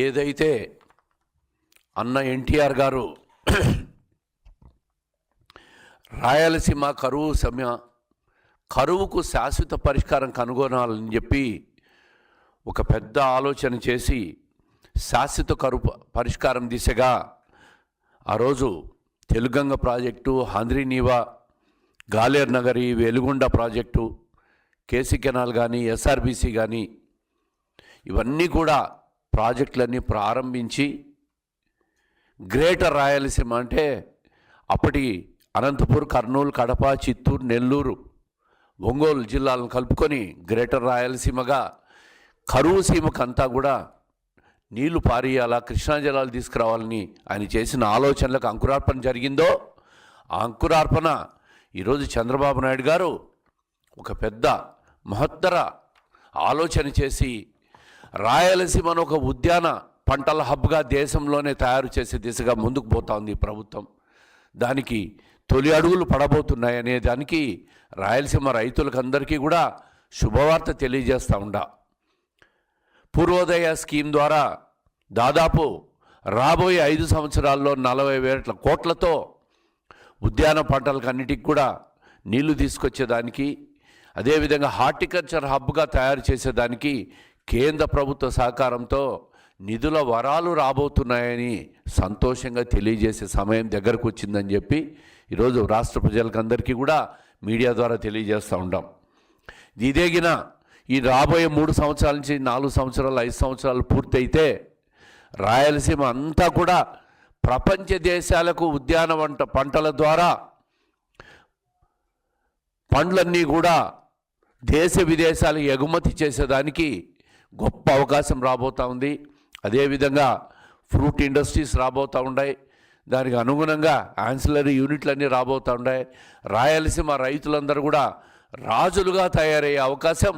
ఏదైతే అన్న ఎన్టీఆర్ గారు రాయలసీమ కరువుకు శాశ్వత పరిష్కారం కనుగొనాలని చెప్పి ఒక పెద్ద ఆలోచన చేసి శాశ్వత కరువు పరిష్కారం దిశగా ఆ రోజు Telugu Ganga project, Handrineeva, గాలేర్ Nagari, Veligonda project, KC canal కానీ, ఎస్ఆర్బీసీ కానీ ఇవన్నీ కూడా ప్రాజెక్టులన్నీ ప్రారంభించి గ్రేటర్ రాయలసీమ అంటే అప్పటి అనంతపూర్, కర్నూలు, కడప, చిత్తూరు, నెల్లూరు, ఒంగోలు జిల్లాలను కలుపుకొని గ్రేటర్ రాయలసీమగా కరువు సీమకంతా కూడా నీళ్లు పారేయాలా, కృష్ణా జలాలు తీసుకురావాలని ఆయన చేసిన ఆలోచనలకు అంకురార్పణ జరిగిందో ఆ అంకురార్పణ ఈరోజు చంద్రబాబు నాయుడు గారు ఒక పెద్ద మహత్తర ఆలోచన చేసి రాయలసీమను ఒక ఉద్యాన పంటల హబ్గా దేశంలోనే తయారు చేసే దిశగా ముందుకు పోతా ఉంది ప్రభుత్వం. దానికి తొలి అడుగులు పడబోతున్నాయనే దానికి రాయలసీమ రైతులకందరికీ కూడా శుభవార్త తెలియజేస్తూ ఉండా. పూర్వోదయ స్కీమ్ ద్వారా దాదాపు రాబోయే 5 సంవత్సరాల్లో 40,000 కోట్లతో ఉద్యాన పంటలకు అన్నిటికి కూడా నీళ్లు తీసుకొచ్చేదానికి, అదేవిధంగా హార్టికల్చర్ హబ్గా తయారు చేసేదానికి కేంద్ర ప్రభుత్వ సహకారంతో నిధుల వరాలు రాబోతున్నాయని సంతోషంగా తెలియజేసే సమయం దగ్గరకు వచ్చిందని చెప్పి ఈరోజు రాష్ట్ర ప్రజలకందరికీ కూడా మీడియా ద్వారా తెలియజేస్తూ ఉంటాం. ఇదేగిన ఈ రాబోయే 3 సంవత్సరాల నుంచి 4 సంవత్సరాలు 5 సంవత్సరాలు పూర్తయితే రాయలసీమ అంతా కూడా ప్రపంచ దేశాలకు ఉద్యాన పంటల ద్వారా పండ్లన్నీ కూడా దేశ విదేశాలకు ఎగుమతి చేసేదానికి గొప్ప అవకాశం రాబోతూ ఉంది. అదేవిధంగా ఫ్రూట్ ఇండస్ట్రీస్ రాబోతూ ఉన్నాయి. దానికి అనుగుణంగా యాన్సిలరీ యూనిట్లన్నీ రాబోతూ ఉన్నాయి. రాయలసీమ రైతులందరూ కూడా రాజులుగా తయారయ్యే అవకాశం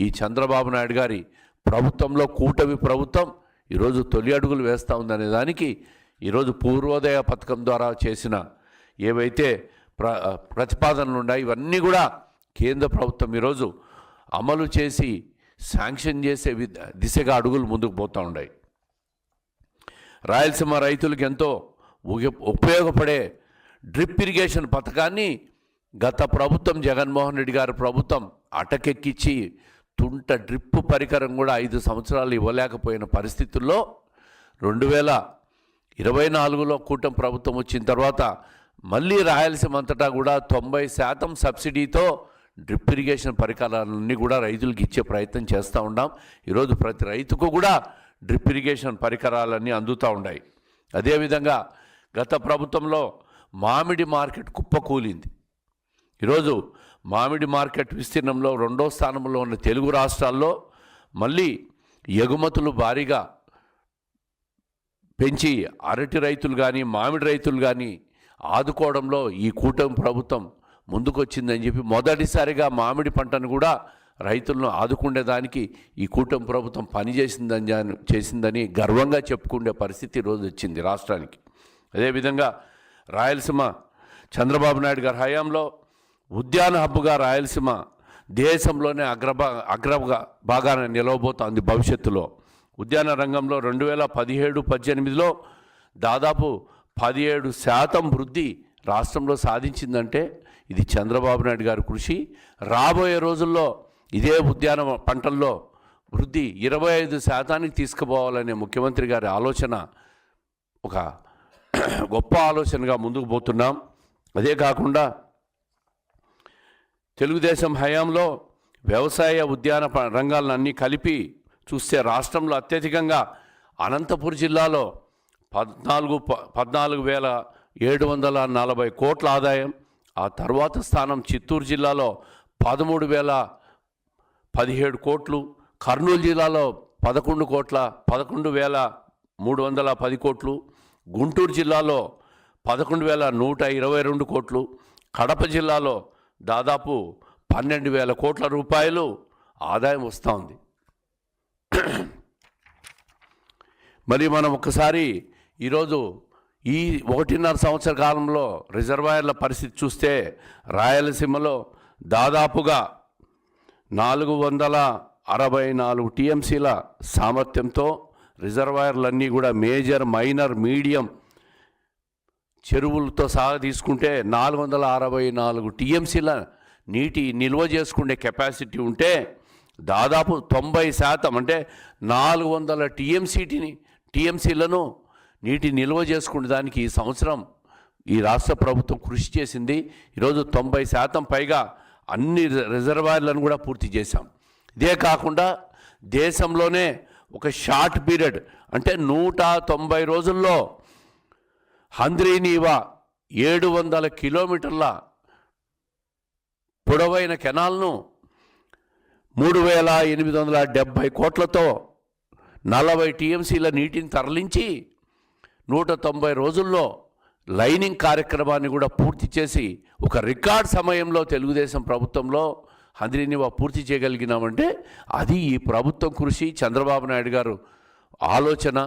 ఈ చంద్రబాబు నాయుడు గారి ప్రభుత్వంలో, కూటమి ప్రభుత్వం ఈరోజు తొలి అడుగులు వేస్తూ ఉందనే దానికి ఈరోజు పూర్వోదయ పథకం ద్వారా చేసిన ఏవైతే ప్రతిపాదనలు ఉన్నాయి ఇవన్నీ కూడా కేంద్ర ప్రభుత్వం ఈరోజు అమలు చేసి శాంక్షన్ చేసే దిశగా అడుగులు ముందుకు పోతూ ఉన్నాయి. రాయలసీమ రైతులకు ఎంతో ఉపయోగపడే డ్రిప్ ఇరిగేషన్ పథకాన్ని గత ప్రభుత్వం, జగన్మోహన్ రెడ్డి గారి ప్రభుత్వం అటకెక్కించి తుంట డ్రిప్ పరికరం కూడా 5 సంవత్సరాలు ఇవ్వలేకపోయిన పరిస్థితుల్లో 2024లో కూటమి ప్రభుత్వం వచ్చిన తర్వాత మళ్ళీ రాయలసీమ అంతటా కూడా 90% సబ్సిడీతో డ్రిప్ ఇరిగేషన్ పరికరాలన్నీ కూడా రైతులకు ఇచ్చే ప్రయత్నం చేస్తూ ఉన్నాం. ఈరోజు ప్రతి రైతుకు కూడా డ్రిప్ ఇరిగేషన్ పరికరాలన్నీ అందుతూ ఉన్నాయి. అదేవిధంగా గత ప్రభుత్వంలో మామిడి మార్కెట్ కుప్పకూలింది. ఈరోజు మామిడి మార్కెట్ విస్తీర్ణంలో 2వ స్థానంలో ఉన్న తెలుగు రాష్ట్రాల్లో మళ్ళీ ఎగుమతులు భారీగా పెంచి అరటి రైతులు కానీ, మామిడి రైతులు కానీ ఆదుకోవడంలో ఈ కూటమి ప్రభుత్వం ముందుకొచ్చిందని చెప్పి మొదటిసారిగా మామిడి పంటను కూడా రైతులను ఆదుకునేదానికి ఈ కూటమి ప్రభుత్వం చేసిందని గర్వంగా చెప్పుకునే పరిస్థితి ఈరోజు వచ్చింది రాష్ట్రానికి. అదేవిధంగా రాయలసీమ చంద్రబాబు నాయుడు గారి హయాంలో ఉద్యాన హబ్బుగా రాయలసీమ దేశంలోనే భాగాన నిలవబోతోంది భవిష్యత్తులో. ఉద్యాన రంగంలో 2017-18లో దాదాపు 17% వృద్ధి రాష్ట్రంలో సాధించిందంటే ఇది చంద్రబాబు నాయుడు గారి కృషి. రాబోయే రోజుల్లో ఇదే ఉద్యాన పంటల్లో వృద్ధి 25% తీసుకుపోవాలనే ముఖ్యమంత్రి గారి ఆలోచన ఒక గొప్ప ఆలోచనగా ముందుకు పోతున్నాం. అదే కాకుండా తెలుగుదేశం హయాంలో వ్యవసాయ ఉద్యాన రంగాలన్నీ కలిపి చూస్తే రాష్ట్రంలో అత్యధికంగా అనంతపూర్ జిల్లాలో 14,740 కోట్ల ఆదాయం. ఆ తర్వాత స్థానం చిత్తూరు జిల్లాలో 13,017 కోట్లు, కర్నూలు జిల్లాలో 11,310 కోట్లు, గుంటూరు జిల్లాలో 11,122 కోట్లు, కడప జిల్లాలో దాదాపు 12,000 కోట్ల రూపాయలు ఆదాయం వస్తూ ఉంది. మరి మనం ఒకసారి ఈరోజు ఈ 1.5 సంవత్సర కాలంలో రిజర్వాయర్ల పరిస్థితి చూస్తే రాయలసీమలో దాదాపుగా 464 టీఎంసీల సామర్థ్యంతో రిజర్వాయర్లన్నీ కూడా మేజర్, మైనర్, మీడియం చెరువులతో సహా తీసుకుంటే 464 టీఎంసీల నీటి నిల్వ చేసుకునే కెపాసిటీ ఉంటే దాదాపు 90% అంటే 400 టీఎంసీలను నీటి నిల్వ చేసుకునే దానికి ఈ సంవత్సరం ఈ రాష్ట్ర ప్రభుత్వం కృషి చేసింది. ఈరోజు 90% పైగా అన్ని రిజర్వాయర్లను కూడా పూర్తి చేశాం. ఇదే కాకుండా దేశంలోనే ఒక షార్ట్ పీరియడ్ అంటే 190 రోజుల్లో హంద్రీనీవా 700 కిలోమీటర్ల పొడవైన కెనాల్ను 3870 కోట్లతో 40 టీఎంసీల నీటిని తరలించి 190 రోజుల్లో లైనింగ్ కార్యక్రమాన్ని కూడా పూర్తి చేసి ఒక రికార్డ్ సమయంలో తెలుగుదేశం ప్రభుత్వంలో హంద్రీనీవా పూర్తి చేయగలిగినామంటే అది ఈ ప్రభుత్వం కృషి, చంద్రబాబు నాయుడు గారు ఆలోచన.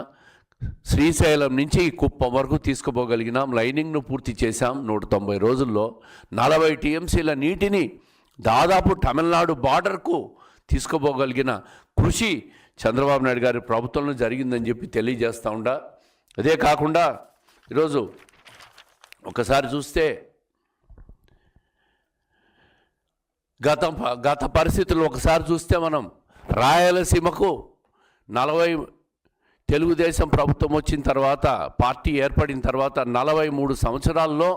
శ్రీశైలం నుంచి కుప్పం వరకు తీసుకుపోగలిగినాం, లైనింగ్ను పూర్తి చేశాం 190 రోజుల్లో. 40 టీఎంసీల నీటిని దాదాపు తమిళనాడు బార్డర్కు తీసుకుపోగలిగిన కృషి చంద్రబాబు నాయుడు గారి ప్రభుత్వంలో జరిగిందని చెప్పి తెలియజేస్తూ ఉండా. అదే కాకుండా ఈరోజు ఒకసారి చూస్తే గత పరిస్థితులు ఒకసారి చూస్తే మనం రాయలసీమకు 40 తెలుగుదేశం ప్రభుత్వం వచ్చిన తర్వాత, పార్టీ ఏర్పడిన తర్వాత 43 సంవత్సరాల్లో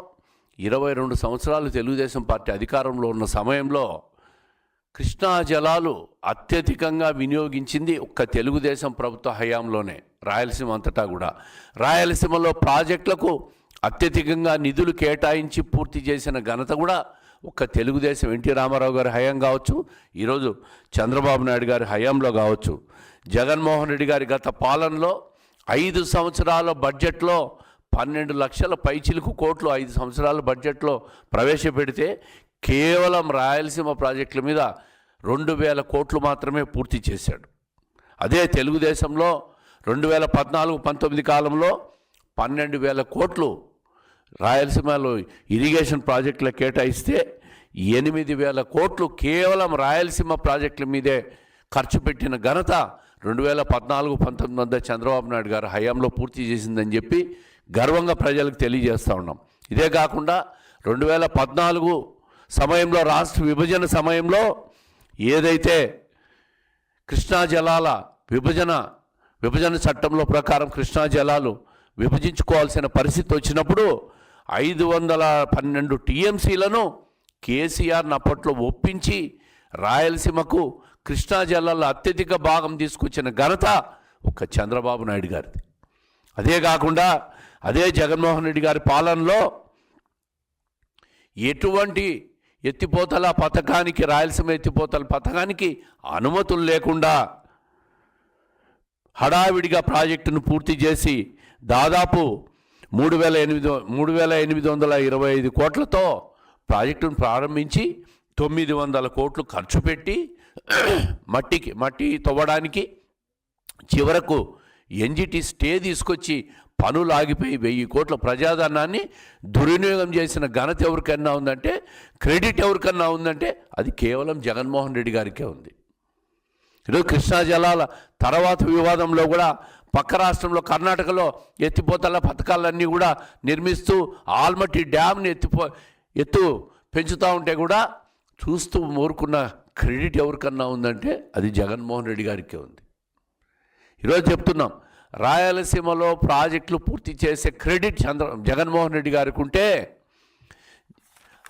22 సంవత్సరాలు తెలుగుదేశం పార్టీ అధికారంలో ఉన్న సమయంలో కృష్ణా జలాలు అత్యధికంగా వినియోగించింది ఒక్క తెలుగుదేశం ప్రభుత్వ హయాంలోనే. రాయలసీమ అంతటా కూడా రాయలసీమలో ప్రాజెక్టులకు అత్యధికంగా నిధులు కేటాయించి పూర్తి చేసిన ఘనత కూడా ఒక్క తెలుగుదేశం ఎన్టీ రామారావు గారి హయాం కావచ్చు, ఈరోజు చంద్రబాబు నాయుడు గారి హయాంలో కావచ్చు. జగన్మోహన్ రెడ్డి గారి గత పాలనలో 5 సంవత్సరాల బడ్జెట్లో 12 లక్షల పైచిలుకు కోట్లు 5 సంవత్సరాల బడ్జెట్లో ప్రవేశపెడితే కేవలం రాయలసీమ ప్రాజెక్టుల మీద 2000 కోట్లు మాత్రమే పూర్తి చేశాడు. అదే తెలుగుదేశంలో 2014-19 కాలంలో 12,000 కోట్లు రాయలసీమలో ఇరిగేషన్ ప్రాజెక్టులకు కేటాయిస్తే 8,000 కోట్లు కేవలం రాయలసీమ ప్రాజెక్టుల మీదే ఖర్చు పెట్టిన ఘనత 2014-19 మధ్య చంద్రబాబు నాయుడు గారు హయాంలో పూర్తి చేసిందని చెప్పి గర్వంగా ప్రజలకు తెలియజేస్తూ ఉన్నాం. ఇదే కాకుండా 2014 సమయంలో రాష్ట్ర విభజన సమయంలో ఏదైతే కృష్ణా జలాల విభజన చట్టంలో ప్రకారం కృష్ణా జలాలు విభజించుకోవాల్సిన పరిస్థితి వచ్చినప్పుడు 512 టీఎంసీలను కేసీఆర్ని అప్పట్లో ఒప్పించి రాయలసీమకు కృష్ణా జలాల్లో అత్యధిక భాగం తీసుకొచ్చిన ఘనత ఒక చంద్రబాబు నాయుడు గారిది. అదే కాకుండా అదే జగన్మోహన్ రెడ్డి గారి పాలనలో ఎటువంటి ఎత్తిపోతల పథకానికి, రాయలసీమ ఎత్తిపోతల పథకానికి అనుమతులు లేకుండా హడావిడిగా ప్రాజెక్టును పూర్తి చేసి దాదాపు 3,825 కోట్లతో ప్రాజెక్టును ప్రారంభించి 900 కోట్లు ఖర్చు పెట్టి మట్టి తవ్వడానికి చివరకు ఎన్జిటి స్టే తీసుకొచ్చి పనులు ఆగిపోయి 1000 కోట్ల ప్రజాధనాన్ని దుర్వినియోగం చేసిన ఘనత ఎవరికన్నా ఉందంటే, క్రెడిట్ ఎవరికన్నా ఉందంటే అది కేవలం జగన్మోహన్ రెడ్డి గారికే ఉంది. ఈరోజు కృష్ణా జలాల తర్వాత వివాదంలో కూడా పక్క రాష్ట్రంలో కర్ణాటకలో ఎత్తిపోతల పథకాలన్నీ కూడా నిర్మిస్తూ ఆల్మట్టి డ్యామ్ని ఎత్తు పెంచుతూ ఉంటే కూడా చూస్తూ ఊరుకున్న క్రెడిట్ ఎవరికన్నా ఉందంటే అది జగన్మోహన్ రెడ్డి గారికే ఉంది. ఈరోజు చెప్తున్నాం, రాయలసీమలో ప్రాజెక్టులు పూర్తి చేసే క్రెడిట్ జగన్మోహన్ రెడ్డి గారికి ఉంటే,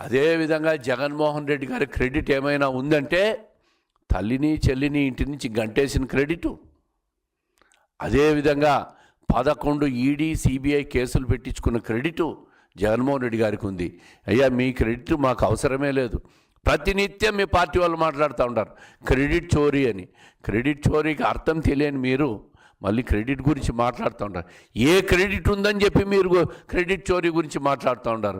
అదేవిధంగా జగన్మోహన్ రెడ్డి గారి క్రెడిట్ ఏమైనా ఉందంటే తల్లిని చెల్లిని ఇంటి నుంచి గంటేసిన క్రెడిటు. అదేవిధంగా 11 ఈడీ సిబిఐ కేసులు పెట్టించుకున్న క్రెడిటు జగన్మోహన్ రెడ్డి గారికి ఉంది. అయ్యా, మీ క్రెడిట్ మాకు అవసరమే లేదు. ప్రతినిత్యం మీ పార్టీ వాళ్ళు మాట్లాడుతూ ఉంటారు క్రెడిట్ చోరీ అని. క్రెడిట్ చోరీకి అర్థం తెలియని మీరు మళ్ళీ క్రెడిట్ గురించి మాట్లాడుతూ ఉంటారు. ఏ క్రెడిట్ ఉందని చెప్పి మీరు క్రెడిట్ చోరీ గురించి మాట్లాడుతూ ఉంటారు.